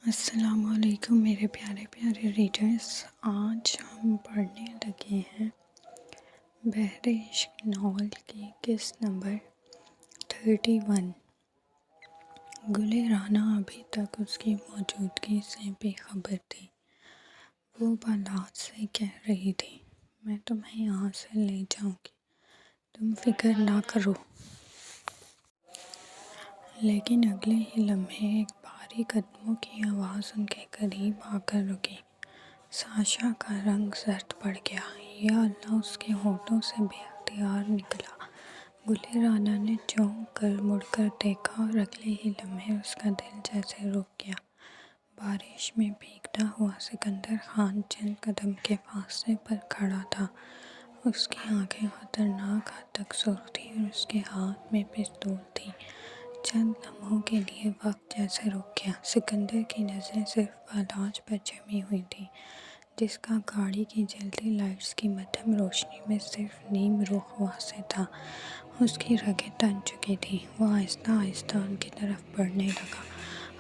السلام علیکم میرے پیارے پیارے ریڈرز، آج ہم پڑھنے لگے ہیں بحر عشق ناول کی قسط نمبر 31۔ گل رانا ابھی تک اس کی موجودگی سے بے خبر تھی۔ وہ بالات سے کہہ رہی تھی، میں تمہیں یہاں سے لے جاؤں گی، تم فکر نہ کرو۔ لیکن اگلے ہی لمحے ایک بھاری قدموں کی آواز ان کے قریب آ کر رکی۔ ساشا کا رنگ زرد پڑ گیا۔ یا اللہ! اس کے ہونٹوں سے بے اختیار نکلا۔ گل رانا نے چونک کر مڑ کر دیکھا اور اگلے ہی لمحے اس کا دل جیسے رک گیا۔ بارش میں بھیگتا ہوا سکندر خان چند قدم کے فاصلے پر کھڑا تھا۔ اس کی آنکھیں خطرناک حد تک سرخ تھیں اور اس کے ہاتھ میں پستول تھی۔ چند لمحوں کے لیے وقت جیسے رک گیا۔ سکندر کی نظریں صرف بالاج پر جمی ہوئی تھیں، جس کا گاڑی کی جلتی لائٹس کی مدھم روشنی میں صرف نیم رخ واضح تھا۔ اس کی رگیں تن چکی تھیں۔ وہ آہستہ آہستہ ان کی طرف بڑھنے لگا۔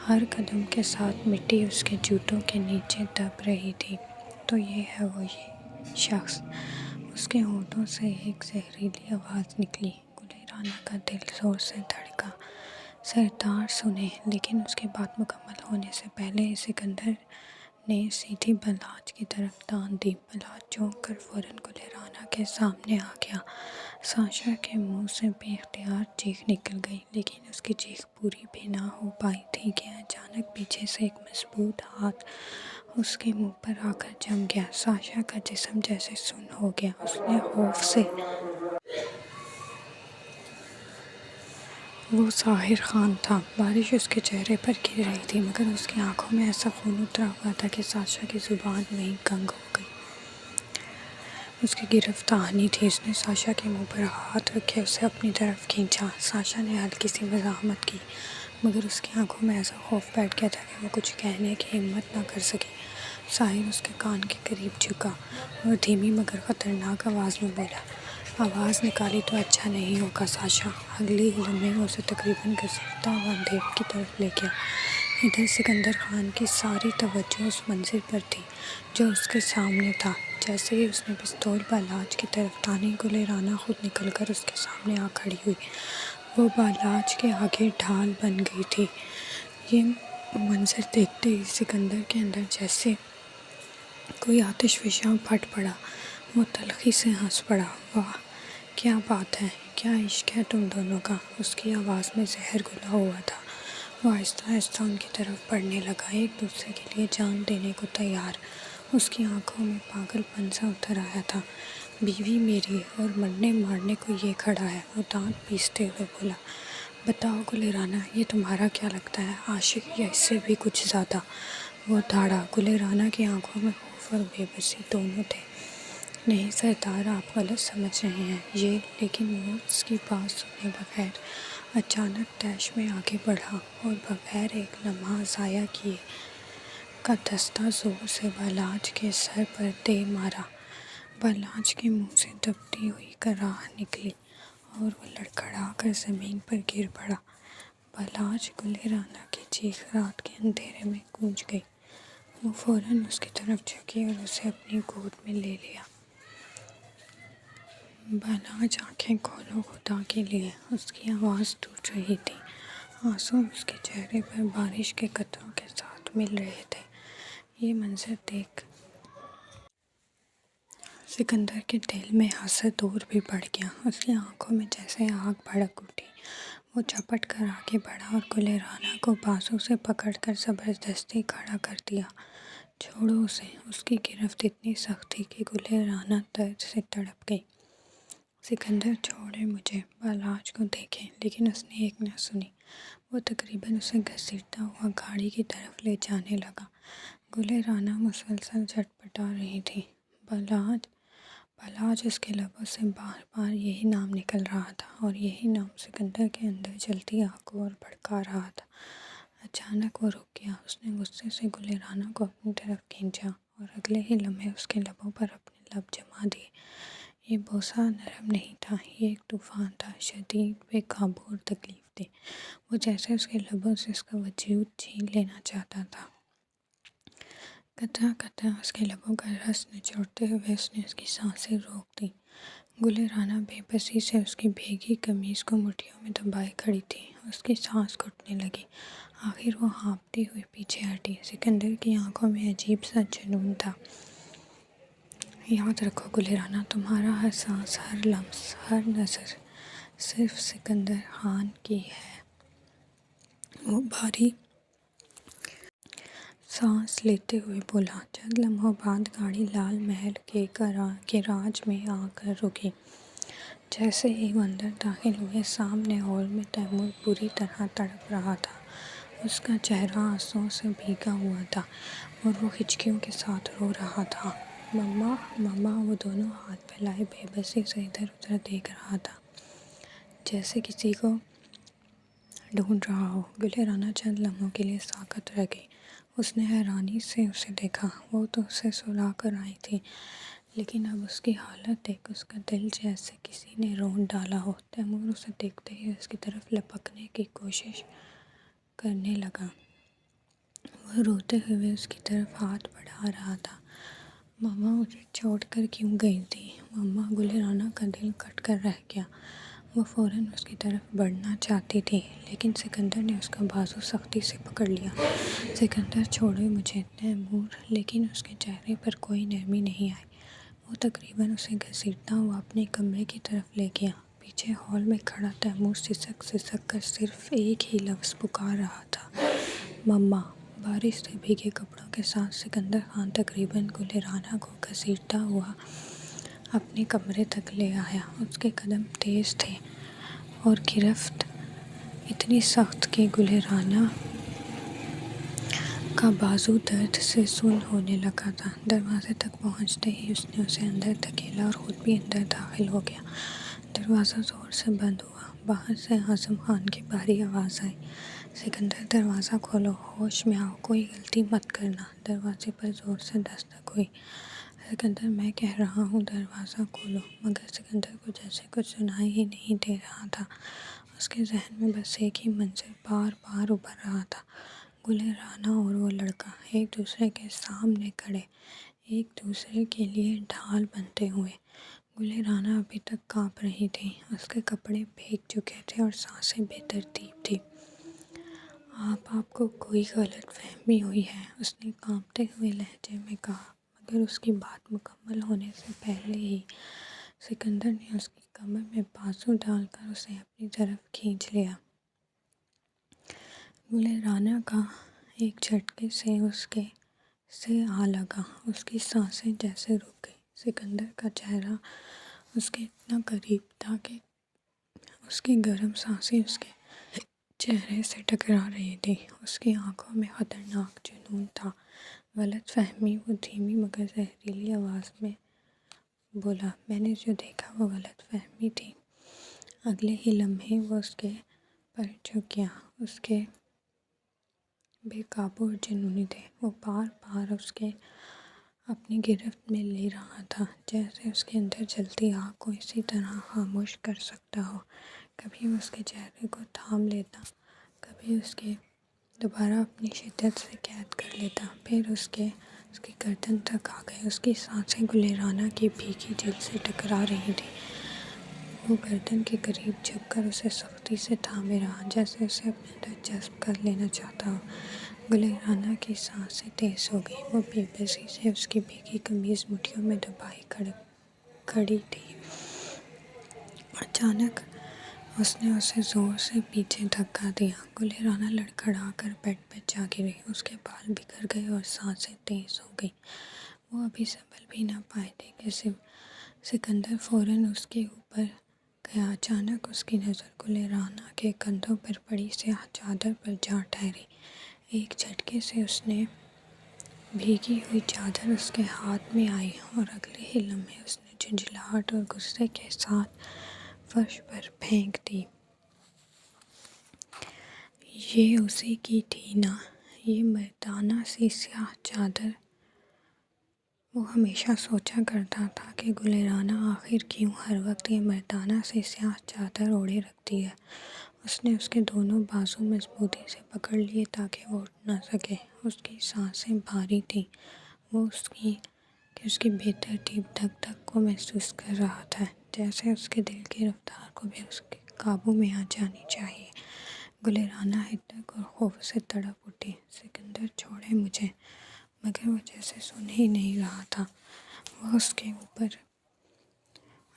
ہر قدم کے ساتھ مٹی اس کے جوتوں کے نیچے دب رہی تھی۔ تو یہ ہے وہی شخص۔ اس کے ہونٹوں سے ایک زہریلی آواز نکلی۔ گل رانا کا دل زور سے دھڑکا۔ سردار سنیں! لیکن اس کی بات مکمل ہونے سے پہلے ہی سکندر نے سیٹھی بالاج کی طرف تان دی۔ بالاج چونک کر فوراً گل رانا کے سامنے آ گیا۔ ساشا کے منہ سے بے اختیار چیخ نکل گئی، لیکن اس کی چیخ پوری بھی نہ ہو پائی تھی کہ اچانک پیچھے سے ایک مضبوط ہاتھ اس کے منہ پر آ کر جم گیا۔ ساشا کا جسم جیسے سن ہو گیا۔ اس نے خوف سے وہ ظاہر خان تھا۔ بارش اس کے چہرے پر گر رہی تھی، مگر اس کی آنکھوں میں ایسا خون اترا ہوا تھا کہ ساشا کی زبان وہیں گنگ ہو گئی۔ اس کی گرفت آہنی تھی۔ اس نے ساشا کے منہ پر ہاتھ رکھے اسے اپنی طرف کھینچا۔ ساشا نے ہلکی سی مزاحمت کی، مگر اس کی آنکھوں میں ایسا خوف بیٹھ گیا تھا کہ وہ کچھ کہنے کی ہمت نہ کر سکی۔ ساحر اس کے کان کے قریب جھکا اور دھیمی مگر خطرناک آواز میں بولا، آواز نکالی تو اچھا نہیں ہوگا ساشا۔ اگلے ہی لمحے وہ اسے تقریباً گھسیٹتا ہوا اندھیرے کی طرف لے گیا۔ ادھر سکندر خان کی ساری توجہ اس منظر پر تھی جو اس کے سامنے تھا۔ جیسے ہی اس نے پستول بالاج کی طرف تانی، گل رانا خود نکل کر اس کے سامنے آ کھڑی ہوئی۔ وہ بالاج کے آگے ڈھال بن گئی تھی۔ یہ منظر دیکھتے ہی سکندر کے اندر جیسے کوئی آتش فشاں پھٹ پڑا۔ وہ تلخی سے ہنس پڑا۔ واہ! کیا بات ہے! کیا عشق ہے تم دونوں کا! اس کی آواز میں زہر گھلا ہوا تھا۔ وہ آہستہ آہستہ ان کی طرف بڑھنے لگا، ایک دوسرے کے لیے جان دینے کو تیار۔ اس کی آنکھوں میں پاگل پن سا اتر آیا تھا۔ بیوی میری اور مرنے مارنے کو یہ کھڑا ہے! وہ دانت پیستے ہوئے بولا۔ بتاؤ گل رانا، یہ تمہارا کیا لگتا ہے؟ عاشق یا اس سے بھی کچھ زیادہ؟ وہ دھاڑا۔ گل رانا کی آنکھوں میں خوف اور بے بسی دونوں تھے۔ نہیں سردار، آپ غلط سمجھ رہے ہیں یہ۔ لیکن وہ اس کی بات سنے بغیر اچانک طیش میں آگے بڑھا اور بغیر ایک لمحہ ضائع کیے کا دستہ زور سے بالاج کے سر پر دے مارا۔ بالاج کے منہ سے دبتی ہوئی کراہ نکلی اور وہ لڑکھڑا کر زمین پر گر پڑا۔ بالاج! گل رانا کی چیخ رات کے اندھیرے میں گونج گئی۔ وہ فوراً اس کی طرف جھکی اور اسے اپنی گود میں لے لیا۔ بالاج! آنکھیں کھولو خدا کے لیے! اس کی آواز ٹوٹ رہی تھی۔ آنسو اس کے چہرے پر بارش کے قطروں کے ساتھ مل رہے تھے۔ یہ منظر دیکھ سکندر کے دل میں حسد اور بھی بڑھ گیا۔ اس کی آنکھوں میں جیسے آگ بھڑک اٹھی۔ وہ جھپٹ کر آگے بڑھا اور گل رانا کو بازو سے پکڑ کر زبردستی کھڑا کر دیا۔ چھوڑو اسے! اس کی گرفت اتنی سخت تھی کہ گل رانا درد سے تڑپ گئی۔ سکندر چھوڑیں مجھے! بالاج کو دیکھیں! لیکن اس نے ایک نہ سنی۔ وہ تقریباً اسے گھسیٹتا ہوا گاڑی کی طرف لے جانے لگا۔ گل رانا مسلسل جھٹپٹا رہی تھی۔ بالاج! بالاج! اس کے لبوں سے بار بار یہی نام نکل رہا تھا اور یہی نام سکندر کے اندر جلتی آگ کو اور بھڑکا رہا تھا۔ اچانک وہ رک گیا۔ اس نے غصے سے گل رانا کو اپنی طرف کھینچا اور اگلے ہی لمحے اس کے لبوں پر اپنے لب جما دیے۔ یہ بوسہ نرم نہیں تھا، یہ ایک طوفان تھا، شدید، بے قابو اور تکلیف دہ۔ وہ جیسے اس کے لبوں سے اس کا وجود چھین لینا چاہتا تھا۔ قطرہ قطرہ اس کے لبوں کا رس نچوڑتے ہوئے اس نے اس کی سانسیں روک دیں۔ گل رانہ بے بسی سے اس کی بھیگی قمیض کو مٹھیوں میں دبائے کھڑی تھی۔ اس کی سانس گھٹنے لگی۔ آخر وہ ہانپتی ہوئی پیچھے ہٹی۔ سکندر کی آنکھوں میں عجیب سا جنون تھا۔ یاد رکھو گل رانہ، تمہارا ہر سانس، ہر لمس، ہر نظر صرف سکندر خان کی ہے۔ وہ بھاری سانس لیتے ہوئے بولا۔ چند لمحوں بعد گاڑی لال محل کے گیراج میں آ کر رکی۔ جیسے ہی وہ اندر داخل ہوئے، سامنے ہال میں تیمور بری طرح تڑپ رہا تھا۔ اس کا چہرہ آنسوؤں سے بھیگا ہوا تھا اور وہ ہچکیوں کے ساتھ رو رہا تھا۔ مما، مما! وہ دونوں ہاتھ پھیلائے بے بسی سے ادھر ادھر دیکھ رہا تھا، جیسے کسی کو ڈھونڈ رہا ہو۔ گل رانہ چند لمحوں کے لیے ساکت رہ گئی۔ اس نے حیرانی سے اسے دیکھا۔ وہ تو اسے سلا کر آئی تھی، لیکن اب اس کی حالت دیکھ اس کا دل جیسے کسی نے رونڈ ڈالا ہو۔ تیمور اسے دیکھتے ہی اس کی طرف لپکنے کی کوشش کرنے لگا۔ وہ روتے ہوئے اس کی طرف ہاتھ بڑھا رہا تھا۔ مما مجھے چھوڑ کر کیوں گئی تھی؟ مما! گل رانہ کا دل کٹ کر رہ گیا۔ وہ فوراً اس کی طرف بڑھنا چاہتی تھی، لیکن سکندر نے اس کا بازو سختی سے پکڑ لیا۔ سکندر چھوڑو مجھے تیمور! لیکن اس کے چہرے پر کوئی نرمی نہیں آئی۔ وہ تقریباً اسے گھسیٹتا ہوا اپنے کمرے کی طرف لے گیا۔ پیچھے ہال میں کھڑا تیمور سسک سسک کر صرف ایک ہی لفظ پکار رہا تھا، مما! بارش سے بھیگے کپڑوں کے ساتھ سکندر خان تقریباً گل رانہ کو گھسیٹتا ہوا اپنے کمرے تک لے آیا۔ اس کے قدم تیز تھے اور گرفت اتنی سخت کہ گل رانہ کا بازو درد سے سن ہونے لگا تھا۔ دروازے تک پہنچتے ہی اس نے اسے اندر دھکیلا اور خود بھی اندر داخل ہو گیا۔ دروازہ زور سے بند ہوا۔ باہر سے اعظم خان کی بھاری آواز آئی، سکندر دروازہ کھولو، ہوش میں آؤ، کوئی غلطی مت کرنا۔ دروازے پر زور سے دستک ہوئی۔ سکندر میں کہہ رہا ہوں دروازہ کھولو، مگر سکندر کو جیسے کچھ سنائی ہی نہیں دے رہا تھا۔ اس کے ذہن میں بس ایک ہی منظر بار بار ابھر رہا تھا، گل رانہ اور وہ لڑکا ایک دوسرے کے سامنے کھڑے، ایک دوسرے کے لیے ڈھال بنتے ہوئے۔ گل رانہ ابھی تک کانپ رہی تھی۔ اس کے کپڑے بھیگ چکے تھے اور سانسیں بے ترتیب تھیں۔ آپ کو کوئی غلط فہمی ہوئی ہے، اس نے کانپتے ہوئے لہجے میں کہا، مگر اس کی بات مکمل ہونے سے پہلے ہی سکندر نے اس کی کمر میں بازو ڈال کر اسے اپنی طرف کھینچ لیا۔ گل رانہ کا ایک جھٹکے سے اس کے سے آ لگا۔ اس کی سانسیں جیسے رک گئیں۔ سکندر کا چہرہ اس کے اتنا قریب تھا کہ اس کی گرم سانسیں اس کے چہرے سے ٹکرا رہی تھی۔ اس کی آنکھوں میں خطرناک جنون تھا۔ غلط فہمی؟ وہ دھیمی مگر زہریلی آواز میں بولا، میں نے جو دیکھا وہ غلط فہمی تھی۔ اگلے ہی لمحے وہ اس کے پر جھک گیا۔ اس کے بے قابو اور جنونی تھے۔ وہ بار بار اس کے اپنی گرفت میں لے رہا تھا، جیسے اس کے اندر جلتی آگ کو اسی طرح خاموش کر سکتا ہو۔ کبھی وہ اس کے چہرے کو تھام لیتا، کبھی اس کے دوبارہ اپنی شدت سے قید کر لیتا، پھر اس کی گردن تک آ گئے۔ اس کی سانسیں گل رانہ کی بھیگی جلد سے ٹکرا رہی تھیں۔ وہ گردن کے قریب جھک کر اسے سختی سے تھامے رہا، جیسے اسے اپنے اندر جذب کر لینا چاہتا ہو۔ گل رانہ کی سانسیں تیز ہو گئیں۔ وہ بے بسی سے اس کی بھیگی قمیض مٹھیوں میں دبائے کھڑی تھی۔ اچانک اس نے اسے زور سے پیچھے دھکا دیا۔ گل رانہ لڑکھڑا کر بیڈ پر جا گری۔ اس کے بال بکھر گئے اور سانسیں تیز ہو گئیں۔ وہ ابھی سنبھل بھی نہ پائی تھی کہ سکندر فوراً اس کے اوپر گیا۔ اچانک اس کی نظر گل رانہ کے کندھوں پر پڑی سیاہ چادر پر جا ٹھہری۔ ایک جھٹکے سے اس نے بھیگی ہوئی چادر اس کے ہاتھ میں آئی اور اگلے ہی لمحے اس نے جھنجھلاہٹ اور غصے کے ساتھ فرش پر پھینک دی، یہ اسی کی تھی نا، یہ مردانہ سی سیاہ چادر؟ وہ ہمیشہ سوچا کرتا تھا کہ گل رانہ آخر کیوں ہر وقت یہ مردانہ سی سیاہ چادر اوڑھے رکھتی ہے۔ اس نے اس کے دونوں بازو مضبوطی سے پکڑ لیے تاکہ وہ اٹھ نہ سکے۔ اس کی سانسیں بھاری تھیں وہ اس کی بے ترتیب دھک دھک کو محسوس کر رہا تھا، جیسے اس کے دل کی رفتار کو بھی اس کے قابو میں آ جانی چاہیے۔ گلرانہ حدت اور خوف سے تڑپ اٹھی۔ سکندر چھوڑے مجھے، مگر وہ جیسے سن ہی نہیں رہا تھا۔ وہ اس کے اوپر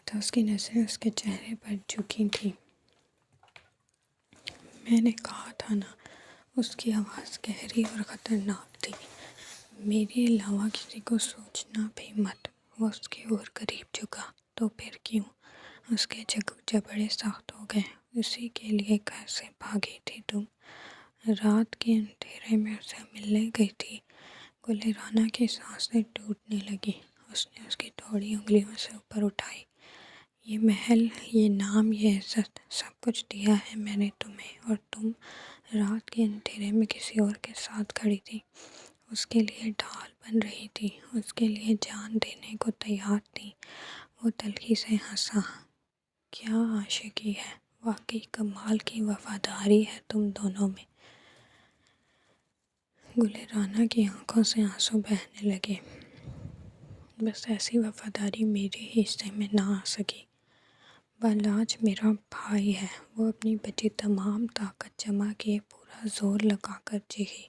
تھا، اس کی نظریں اس کے چہرے پر جھکی تھیں۔ میں نے کہا تھا نا۔ اس کی آواز گہری اور خطرناک تھی۔ میرے علاوہ کسی کو سوچنا بھی مت۔ وہ اس کے اور قریب جھکا۔ تو پھر کیوں؟ اس کے جبڑے سخت ہو گئے۔ اسی کے لیے گھر سے بھاگی تھی تم؟ رات کے اندھیرے میں اسے ملنے گئی تھی۔ گلرانہ کی سانسیں ٹوٹنے لگی۔ اس نے اس کی تھوڑی انگلیوں سے اوپر اٹھائی۔ یہ محل، یہ نام، یہ عزت، سب کچھ دیا ہے میں نے تمہیں، اور تم رات کے اندھیرے میں کسی اور کے ساتھ کھڑی تھی، اس کے لیے ڈھال بن رہی تھی، اس کے لیے جان دینے کو تیار تھی۔ وہ تلخی سے ہنسا۔ کیا عاشقی ہے! واقعی کمال کی وفاداری ہے تم دونوں میں۔ گلرانہ کی آنکھوں سے آنسو بہنے لگے۔ بس ایسی وفاداری میرے حصے میں نہ آ سکی۔ بالاج میرا بھائی ہے۔ وہ اپنی بچی تمام طاقت جمع کیے پورا زور لگا کر چیخی۔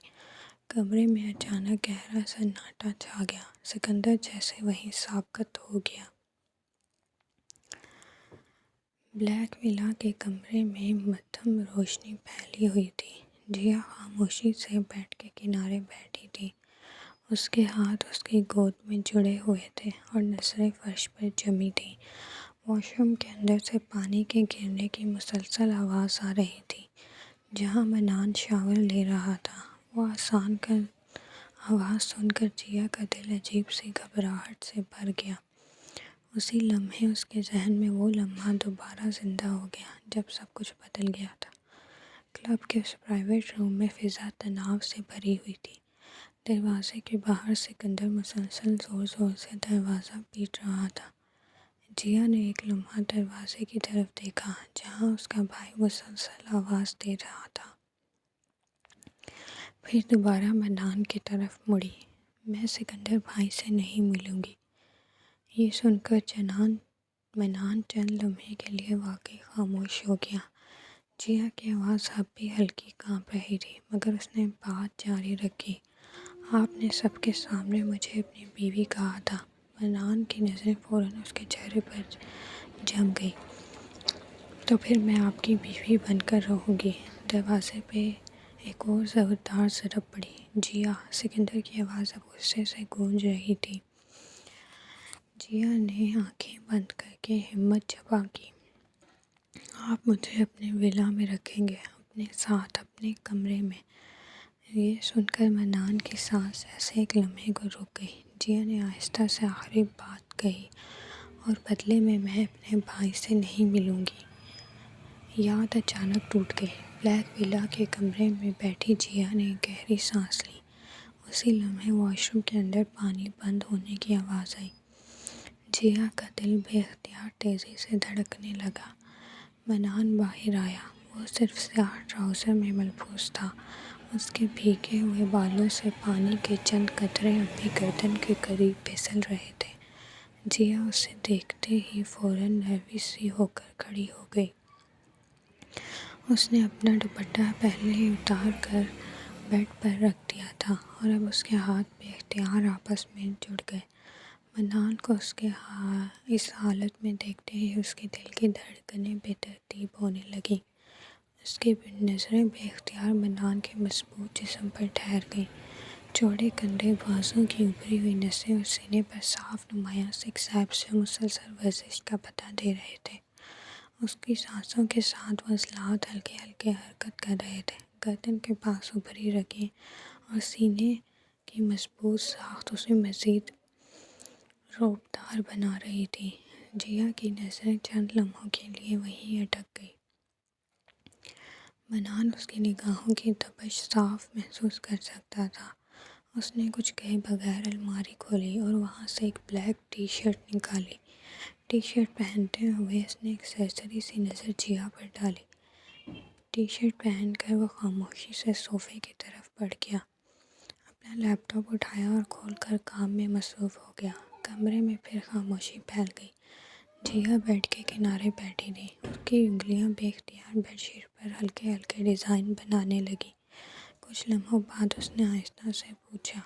کمرے میں اچانک گہرا سناٹا چھا گیا۔ سکندر جیسے وہیں ساکت ہو گیا۔ بلیک ولا کے کمرے میں مدھم روشنی پھیلی ہوئی تھی۔ جیا خاموشی سے بیڈ کے کنارے بیٹھی تھی۔ اس کے ہاتھ اس کی گود میں جڑے ہوئے تھے اور نظریں فرش پر جمی تھیں۔ واش روم کے اندر سے پانی کے گرنے کی مسلسل آواز آ رہی تھی، جہاں منان شاور لے رہا تھا۔ وہ آواز سن کر جیا کا دل عجیب سی گھبراہٹ سے بھر گیا۔ اسی لمحے اس کے ذہن میں وہ لمحہ دوبارہ زندہ ہو گیا جب سب کچھ بدل گیا تھا۔ کلب کے اس پرائیویٹ روم میں فضا تناؤ سے بھری ہوئی تھی۔ دروازے کے باہر سکندر مسلسل زور زور سے دروازہ پیٹ رہا تھا۔ جیا نے ایک لمحہ دروازے کی طرف دیکھا جہاں اس کا بھائی مسلسل آواز دے رہا تھا، پھر دوبارہ منان کی طرف مڑی۔ میں سکندر بھائی سے نہیں ملوں گی۔ یہ سن کر منان چند لمحے کے لیے واقعی خاموش ہو گیا۔ جیا کی آواز اب بھی ہلکی کانپ رہی تھی، مگر اس نے بات جاری رکھی۔ آپ نے سب کے سامنے مجھے اپنی بیوی کہا تھا۔ منان کی نظریں فوراً اس کے چہرے پر جم گئی۔ تو پھر میں آپ کی بیوی بن کر رہوں گی۔ دروازے پہ ایک اور زوردار ضرب پڑی۔ جیا! سکندر کی آواز اب غصے سے گونج رہی تھی۔ جیا نے آنکھیں بند کر کے ہمت جمع کی۔ آپ مجھے اپنے ولا میں رکھیں گے، اپنے ساتھ، اپنے کمرے میں؟ یہ سن کر منان کی سانس ایسے ایک لمحے کو رک گئی۔ جیا نے آہستہ سے آخری بات کہی، اور بدلے میں اپنے بھائی سے نہیں ملوں گی۔ یاد اچانک ٹوٹ گئی۔ بلیک ولا کے کمرے میں بیٹھی جیا نے گہری سانس لی۔ اسی لمحے واش روم کے اندر پانی بند ہونے کی آواز آئی۔ جیا کا دل بے اختیار تیزی سے دھڑکنے لگا۔ منان باہر آیا۔ وہ صرف سیاہ ٹراؤزر میں ملبوس تھا۔ اس کے بھیگے ہوئے بالوں سے پانی کے چند قطرے اب بھی گردن کے قریب پھسل رہے تھے۔ جیا اسے دیکھتے ہی فوراً نروس سی ہو کر کھڑی ہو گئی۔ اس نے اپنا دوپٹہ پہلے ہی اتار کر بیڈ پر رکھ دیا تھا، اور اب اس کے ہاتھ بے اختیار آپس میں جڑ گئے۔ منان کو اس حالت میں دیکھتے ہی اس کے دل کی دھڑکنیں بے ترتیب ہونے لگیں۔ اس کی نظریں بے اختیار منان کے مضبوط جسم پر ٹھہر گئیں۔ چوڑے کندھے، بازو کی ابھری ہوئی نسیں اور سینے پر صاف نمایاں سکس ایبس جو مسلسل ورزش کا پتہ دے رہے تھے۔ اس کی سانسوں کے ساتھ وہ عضلات ہلکے ہلکے حرکت کر رہے تھے۔ گردن کے پاس ابھری رگیں اور سینے کی مضبوط ساخت اسے مزید روبدار بنا رہی تھی۔ جیا کی نظریں چند لمحوں کے لیے وہیں اٹک گئی۔ منان اس کی نگاہوں کی تپش صاف محسوس کر سکتا تھا۔ اس نے کچھ کہے بغیر الماری کھولی اور وہاں سے ایک بلیک ٹی شرٹ نکالی۔ ٹی شرٹ پہنتے ہوئے اس نے ایک سرسری سی نظر جیا پر ڈالی۔ ٹی شرٹ پہن کر وہ خاموشی سے صوفے کی طرف بڑھ گیا۔ اپنا لیپ ٹاپ اٹھایا اور کھول کر کام میں مصروف ہو گیا۔ کمرے میں پھر خاموشی پھیل گئی۔ جیا بیڈ کے کنارے بیٹھی تھی، اس کی انگلیاں بے اختیار بیڈ شیٹ پر ہلکے ہلکے ڈیزائن بنانے لگی۔ کچھ لمحوں بعد اس نے آہستہ سے پوچھا،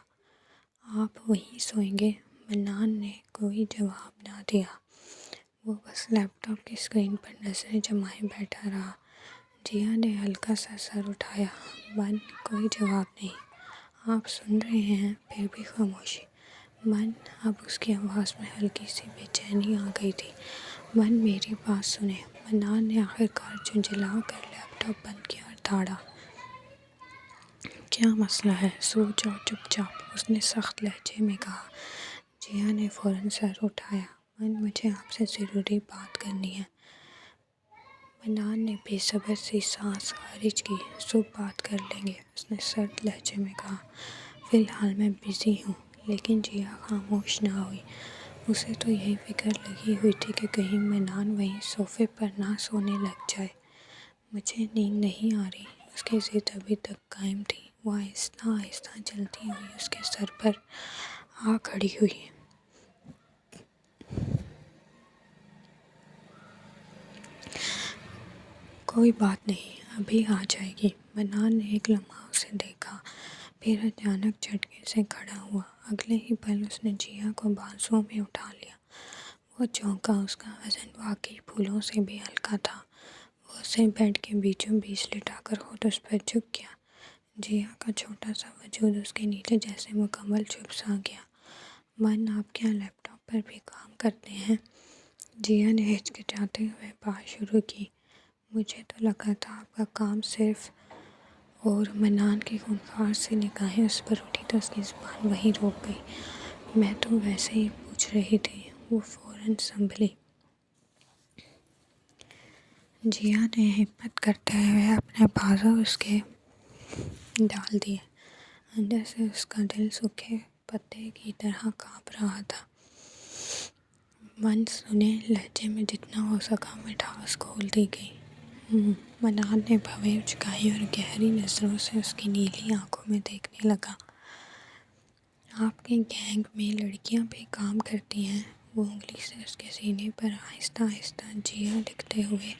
آپ وہیں سوئیں گے؟ منان نے کوئی جواب نہ دیا، وہ بس لیپ ٹاپ کی اسکرین پر نظریں جمائے بیٹھا رہا۔ جیا نے ہلکا سا سر اٹھایا، من کوئی جواب نہیں۔ آپ سن رہے ہیں؟ پھر بھی خاموشی۔ من، اب اس کی آواز میں ہلکی سی بے چینی آ گئی تھی۔ من، میری بات سنیں۔ منان نے آخر کار جھنجھلا کر لیپ ٹاپ بند کیا اور دھاڑا۔ کیا مسئلہ ہے؟ سو جاؤ چپ چاپ، اس نے سخت لہجے میں کہا۔ جیا نے فوراً سر اٹھایا، من، مجھے آپ سے ضروری بات کرنی ہے۔ منان نے بے صبر سی سانس خارج کی۔ صبح بات کر لیں گے، اس نے سرد لہجے میں کہا۔ فی الحال میں بزی ہوں۔ لیکن جیا خاموش نہ ہوئی۔ اسے تو یہی فکر لگی ہوئی تھی کہ کہیں منان وہیں صوفے پر نہ سونے لگ جائے۔ مجھے نیند نہیں آ رہی، اس کی ضد ابھی تک قائم تھی۔ وہ آہستہ آہستہ چلتی ہوئی اس کے سر پر آ کھڑی ہوئی۔ کوئی بات نہیں، ابھی آ جائے گی۔ منان نے ایک لمحہ اسے دیکھا، پھر اچانک جھٹکے سے کھڑا ہوا۔ اگلے ہی پل اس نے جیا کو بازوؤں میں اٹھا لیا۔ وہ چونکا، اس کا وزن واقعی پھولوں سے بھی ہلکا تھا۔ وہ اسے بیڈ کے بیچوں بیچ لٹا کر خود اس پر جھک گیا۔ جیا کا چھوٹا سا وجود اس کے نیچے جیسے مکمل چھپ سا گیا۔ من، آپ کیا لیپ ٹاپ پر بھی کام کرتے ہیں؟ جیا نے ہچکچاتے ہوئے بات شروع کی۔ مجھے تو لگا تھا آپ کا کام صرف اور منان کی خونخوار سی نگاہیں اس پر اٹھی تو اس کی زبان وہیں روک گئی۔ میں تو ویسے ہی پوچھ رہی تھی۔ وہ فوراً سنبھلی۔ جیا نے ہمت کرتے ہوئے اپنے بازو اس کے ڈال دیے۔ اندر سے اس کا دل سوکھے پتے کی طرح کانپ رہا تھا۔ من، سنے، لہجے میں جتنا ہو سکا مٹھاس کھولتی گئی۔ منان نے بھویں اچکائی اور گہری نظروں سے اس کی نیلی آنکھوں میں دیکھنے لگا۔ آپ کے گینگ میں لڑکیاں بھی کام کرتی ہیں؟ وہ انگلی سے اس کے سینے پر آہستہ آہستہ جیا لکھتے ہوئے